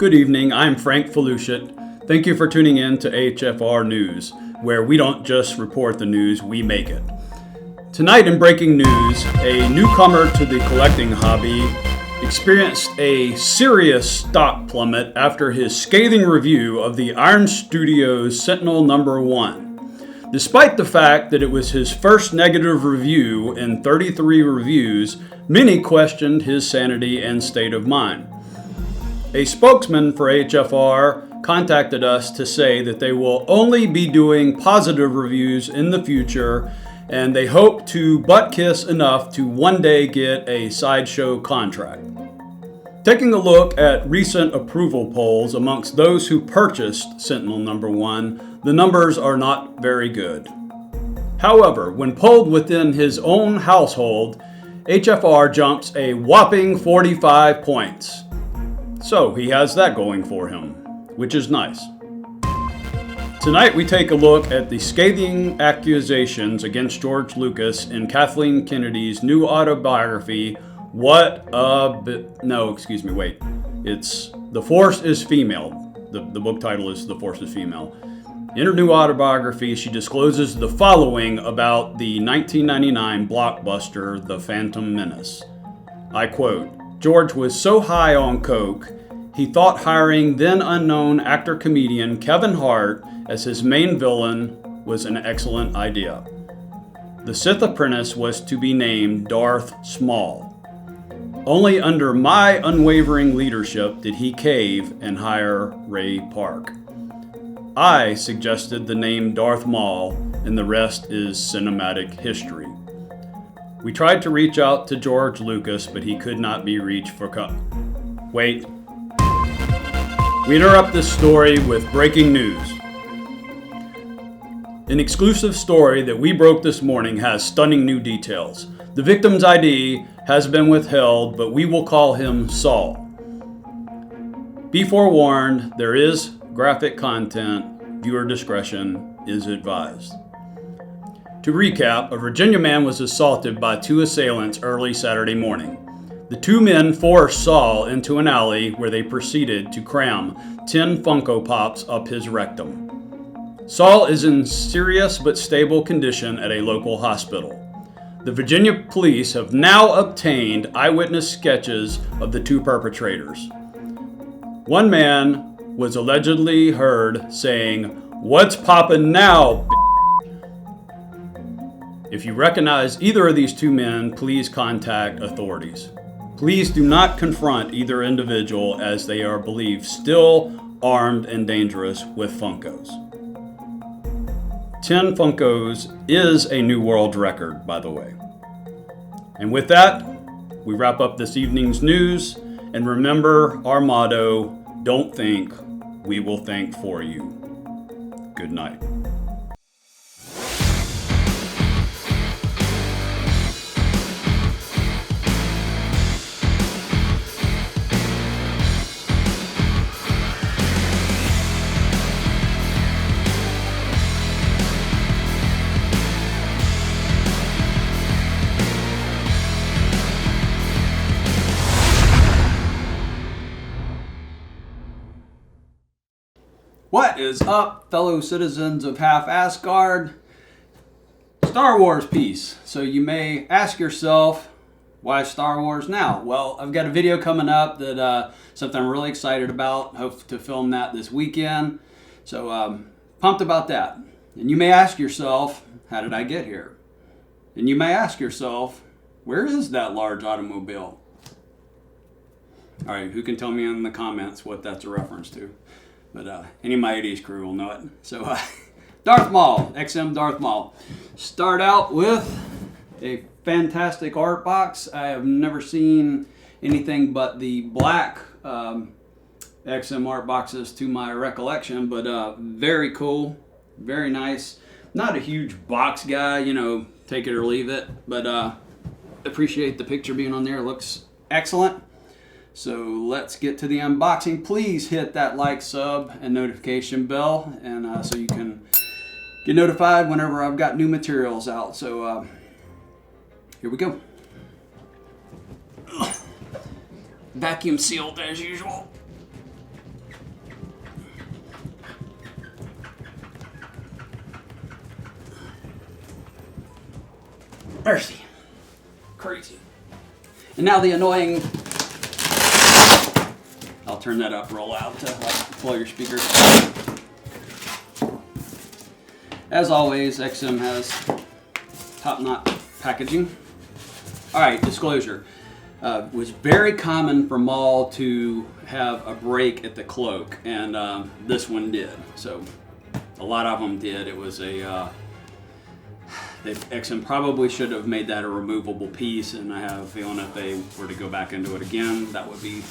Good evening, I'm Frank Feluchet. Thank you for tuning in to HFR News, where we don't just report the news, we make it. Tonight in breaking news, a newcomer to the collecting hobby experienced a serious stock plummet after his scathing review of the Iron Studios Sentinel #1. Despite the fact that it was his first negative review in 33 reviews, many questioned his sanity and state of mind. A spokesman for HFR contacted us to say that they will only be doing positive reviews in the future, and they hope to butt kiss enough to one day get a sideshow contract. Taking a look at recent approval polls amongst those who purchased Sentinel #1, the numbers are not very good. However, when polled within his own household, HFR jumps a whopping 45 points. So he has that going for him, which is nice. Tonight we take a look at the scathing accusations against George Lucas in Kathleen Kennedy's new autobiography, It's The Force is Female. The book title is The Force is Female. In her new autobiography, she discloses the following about the 1999 blockbuster, The Phantom Menace. I quote, "George was so high on coke, he thought hiring then unknown actor-comedian Kevin Hart as his main villain was an excellent idea. The Sith apprentice was to be named Darth Maul. Only under my unwavering leadership did he cave and hire Ray Park. I suggested the name Darth Maul, and the rest is cinematic history. We tried to reach out to George Lucas, but he could not be reached for Wait. We interrupt this story with breaking news. An exclusive story that we broke this morning has stunning new details. The victim's ID has been withheld, but we will call him Saul. Be forewarned, there is graphic content. Viewer discretion is advised. To recap, a Virginia man was assaulted by two assailants early Saturday morning. The two men forced Saul into an alley where they proceeded to cram 10 Funko Pops up his rectum. Saul is in serious but stable condition at a local hospital. The Virginia police have now obtained eyewitness sketches of the two perpetrators. One man was allegedly heard saying, "What's poppin' now, b****?" If you recognize either of these two men, please contact authorities. Please do not confront either individual as they are believed still armed and dangerous with Funkos. 10 Funkos is a new world record, by the way. And with that, we wrap up this evening's news. And remember our motto, don't think, we will think for you. Good night. What is up, fellow citizens of Half Asgard? Star Wars piece. So you may ask yourself, why Star Wars now? Well, I've got a video coming up that something I'm really excited about. Hope to film that this weekend. So pumped about that. And you may ask yourself, how did I get here? And you may ask yourself, where is that large automobile? All right, who can tell me in the comments what that's a reference to? But any of my 80s crew will know it. So Darth Maul, XM Darth Maul. Start out with a fantastic art box. I have never seen anything but the black XM art boxes to my recollection, but very cool, very nice. Not a huge box guy, take it or leave it, but appreciate the picture being on there. It looks excellent. So let's get to the unboxing. Please hit that like, sub, and notification bell, and so you can get notified whenever I've got new materials out. So here we go. Vacuum sealed as usual. mercy. Crazy. And now the annoying, I'll turn that up real loud to like blow your speakers. As always, XM has top-notch packaging. All right, disclosure. It was very common for Maul to have a break at the cloak, and this one did. So a lot of them did. It was a XM probably should have made that a removable piece, and I have a feeling if they were to go back into it again, that would be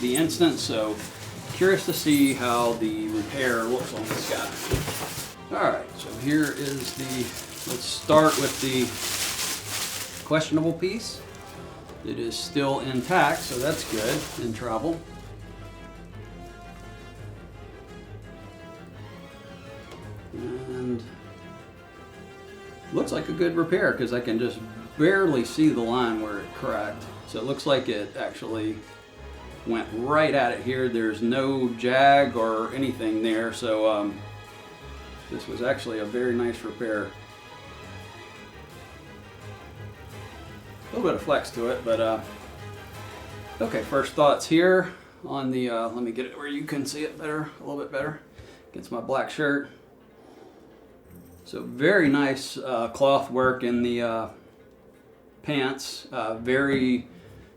the instance. So curious to see how the repair looks on this guy. All right, so here is let's start with the questionable piece. It is still intact, so that's good in travel. And looks like a good repair because I can just barely see the line where it cracked. So it looks like it actually went right at it here. There's no jag or anything there, so this was actually a very nice repair. A little bit of flex to it, but okay, first thoughts here on the, let me get it where you can see it better, a little bit better, against my black shirt. So very nice cloth work in the pants, very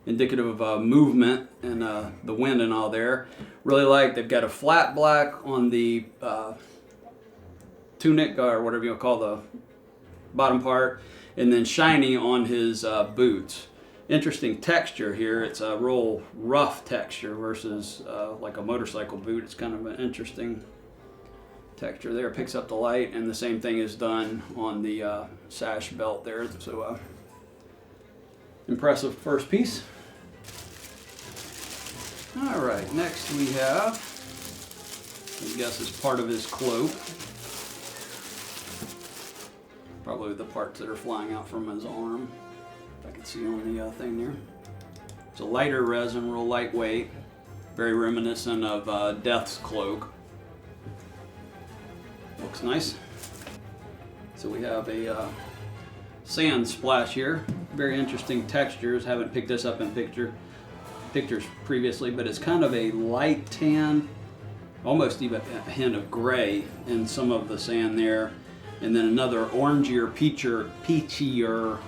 indicative of movement and the wind and all there. Really like, they've got a flat black on the tunic, or whatever you call the bottom part, and then shiny on his boots. Interesting texture here. It's a real rough texture versus like a motorcycle boot. It's kind of an interesting texture there. It picks up the light, and the same thing is done on the sash belt there. So impressive first piece. All right, next we have, I guess it's part of his cloak. Probably the parts that are flying out from his arm. I can see on the thing there. It's a lighter resin, real lightweight, very reminiscent of Death's cloak. Looks nice. So we have a sand splash here. Very interesting textures. Haven't picked this up in pictures previously, but it's kind of a light tan, almost even a hint of gray in some of the sand there. And then another orangier, peachier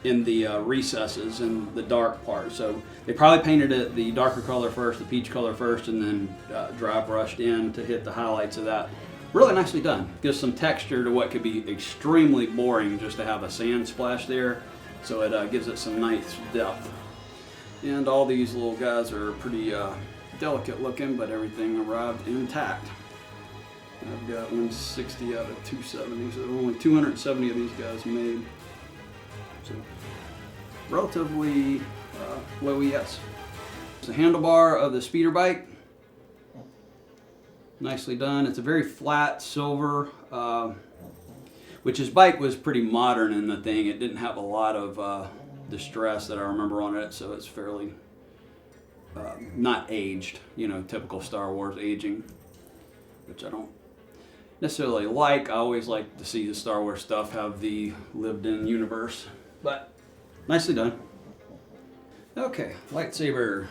in the recesses and the dark part. So they probably painted it the darker color first, the peach color first, and then dry brushed in to hit the highlights of that. Really nicely done. Gives some texture to what could be extremely boring just to have a sand splash there. So it gives it some nice depth. And all these little guys are pretty delicate looking, but everything arrived intact. I've got 160 out of 270, so only 270 of these guys made. So relatively low ES. It's the handlebar of the speeder bike. Nicely done. It's a very flat silver, which his bike was pretty modern in the thing. It didn't have a lot of distress that I remember on it, so it's fairly not aged, you know, typical Star Wars aging, which I don't necessarily like. I always like to see the Star Wars stuff have the lived-in universe, but nicely done. Okay, lightsaber.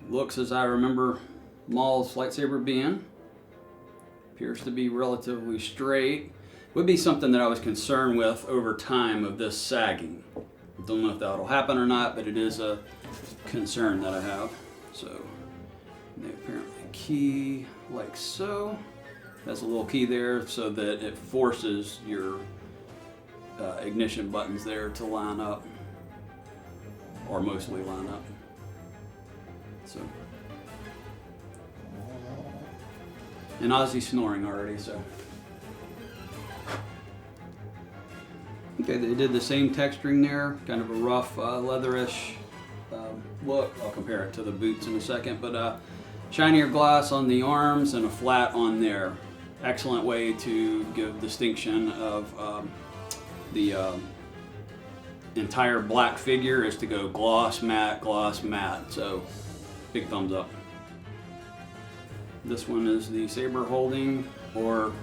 Looks as I remember Maul's lightsaber being. Appears to be relatively straight. Would be something that I was concerned with over time of this sagging. Don't know if that'll happen or not, but it is a concern that I have. So they apparently key like so. Has a little key there so that it forces your ignition buttons there to line up, or mostly line up. So, and Ozzy's snoring already, so. Okay, they did the same texturing there, kind of a rough leatherish look. I'll compare it to the boots in a second, but shinier glass on the arms and a flat on there. Excellent way to give distinction of the entire black figure is to go gloss matte, so big thumbs up. This one is the saber holding, or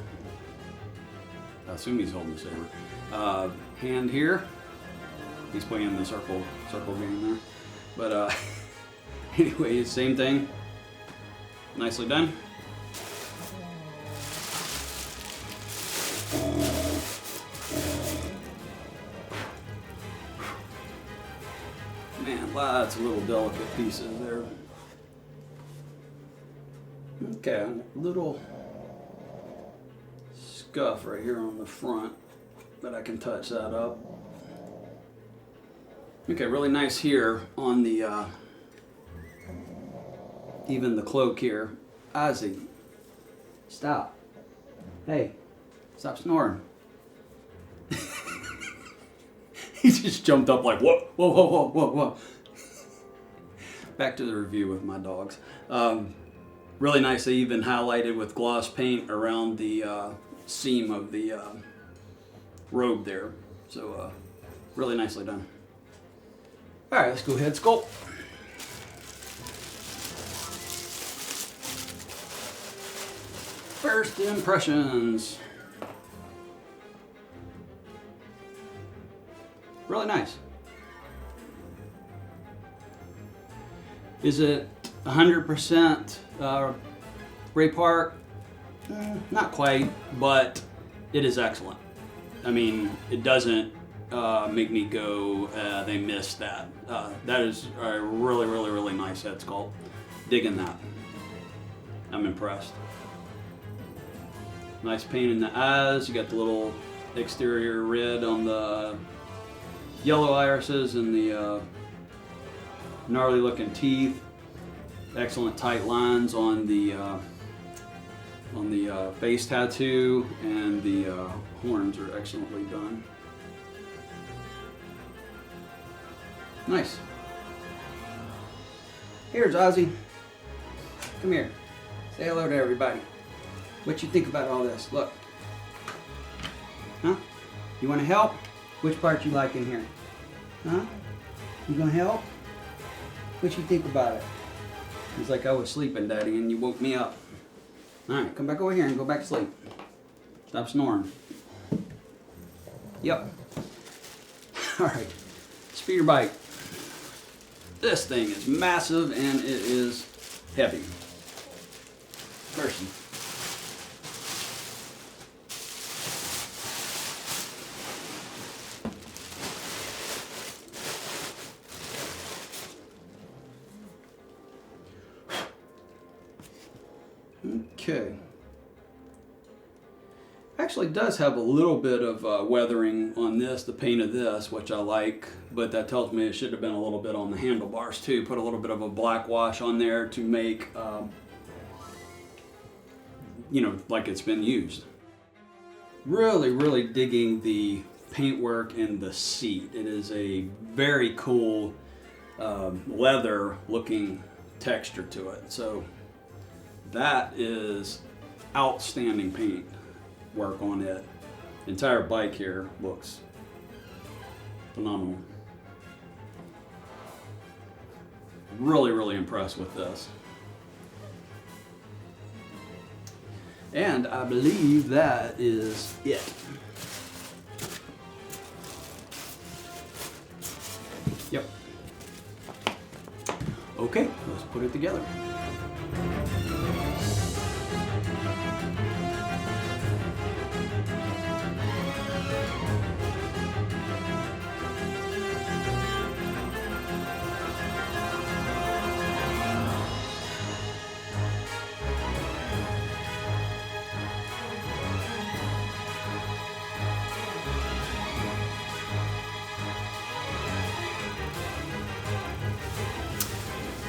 I assume he's holding the saber. Hand here. He's playing the circle game there. But anyway, same thing. Nicely done. Man, lots of little delicate pieces there. Okay, a little scuff right here on the front, but I can touch that up. Okay, really nice here on the, even the cloak here. Ozzy, stop. Hey, stop snoring. He just jumped up like, whoa, whoa, whoa, whoa, whoa, whoa. Back to the review with my dogs. Really nicely even highlighted with gloss paint around the seam of the robe there. So really nicely done. All right, let's go ahead and sculpt. First impressions. Really nice. Is it 100% Ray Park? Not quite, but it is excellent. I mean, it doesn't make me go, they missed that. That is a really, really, really nice head sculpt. Digging that. I'm impressed. Nice paint in the eyes. You got the little exterior red on the yellow irises and the gnarly looking teeth. Excellent tight lines on the face tattoo, and the horns are excellently done. Nice. Here's Ozzy. Come here. Say hello to everybody. What you think about all this? Look. Huh? You want to help? Which part you like in here? Huh? You gonna help? What you think about it? He's like, I was sleeping, Daddy, and you woke me up. All right, come back over here and go back to sleep. Stop snoring. Yep. All right, speeder bike. This thing is massive and it is heavy. Mercy. Okay. Actually does have a little bit of weathering on this, the paint of this, which I like, but that tells me it should have been a little bit on the handlebars too. Put a little bit of a black wash on there to make, you know, like it's been used. Really, really digging the paintwork in the seat. It is a very cool leather looking texture to it. So that is outstanding paint work on it. The entire bike here looks phenomenal. Really, really impressed with this. And I believe that is it. Yep. Okay, let's put it together.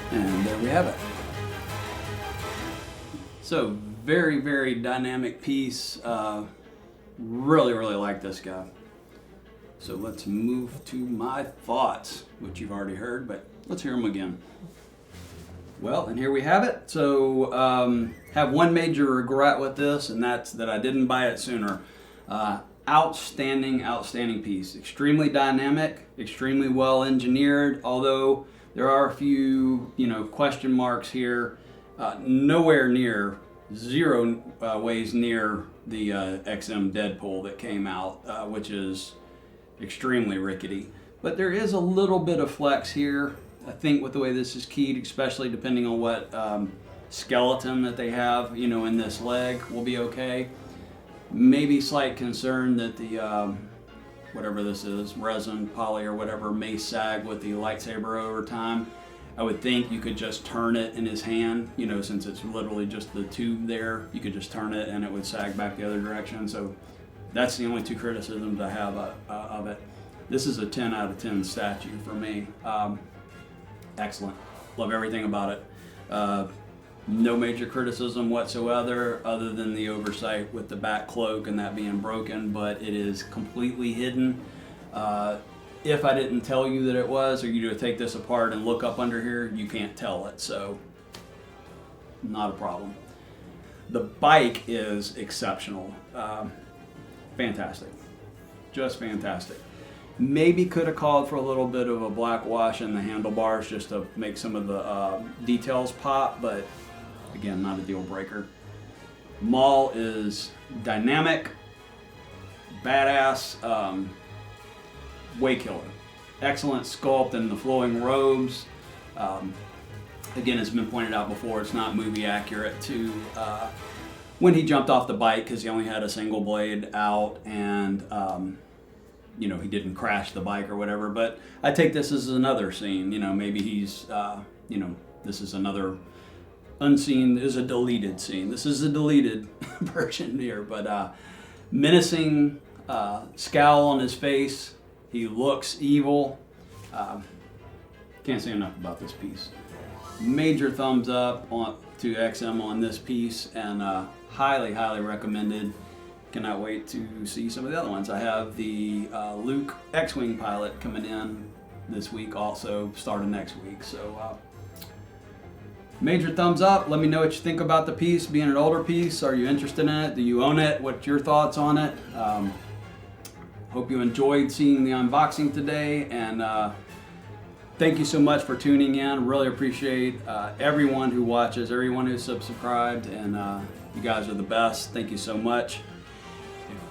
And there we have it. So very, very dynamic piece. Really, really like this guy. So let's move to my thoughts, which you've already heard, but let's hear them again. Well, and here we have it. So have one major regret with this, and that's that I didn't buy it sooner. Outstanding, outstanding piece. Extremely dynamic, extremely well engineered, although there are a few, question marks here. Nowhere near zero ways near the XM Deadpool that came out, which is extremely rickety. But there is a little bit of flex here. I think with the way this is keyed, especially depending on what skeleton that they have, in this leg, will be okay. Maybe slight concern that the whatever this is, resin, poly, or whatever, may sag with the lightsaber over time. I would think you could just turn it in his hand, since it's literally just the tube there. You could just turn it and it would sag back the other direction. So that's the only two criticisms I have of it. This is a 10 out of 10 statue for me. Excellent. Love everything about it. No major criticism whatsoever, other than the oversight with the back cloak and that being broken, but it is completely hidden. If I didn't tell you that it was, or you to take this apart and look up under here, you can't tell it, so not a problem. The bike is exceptional. Fantastic. Just fantastic. Maybe could have called for a little bit of a black wash in the handlebars just to make some of the details pop, but again, not a deal breaker. Maul is dynamic, badass, way killer. Excellent sculpt and the flowing robes. Again, as has been pointed out before, it's not movie accurate to when he jumped off the bike, because he only had a single blade out, and he didn't crash the bike or whatever. But I take this as another scene. Maybe he's this is another unseen, is a deleted scene. This is a deleted version here, but menacing scowl on his face. He looks evil. Can't say enough about this piece. Major thumbs up to XM on this piece, and highly, highly recommended. Cannot wait to see some of the other ones. I have the Luke X-Wing pilot coming in this week, also starting next week. So major thumbs up. Let me know what you think about the piece, being an older piece. Are you interested in it? Do you own it? What's your thoughts on it? Hope you enjoyed seeing the unboxing today, and thank you so much for tuning in. Really appreciate everyone who watches, everyone who's subscribed, and you guys are the best. Thank you so much.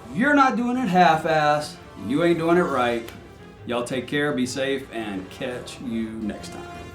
If you're not doing it half-ass, you ain't doing it right. Y'all take care, be safe, and catch you next time.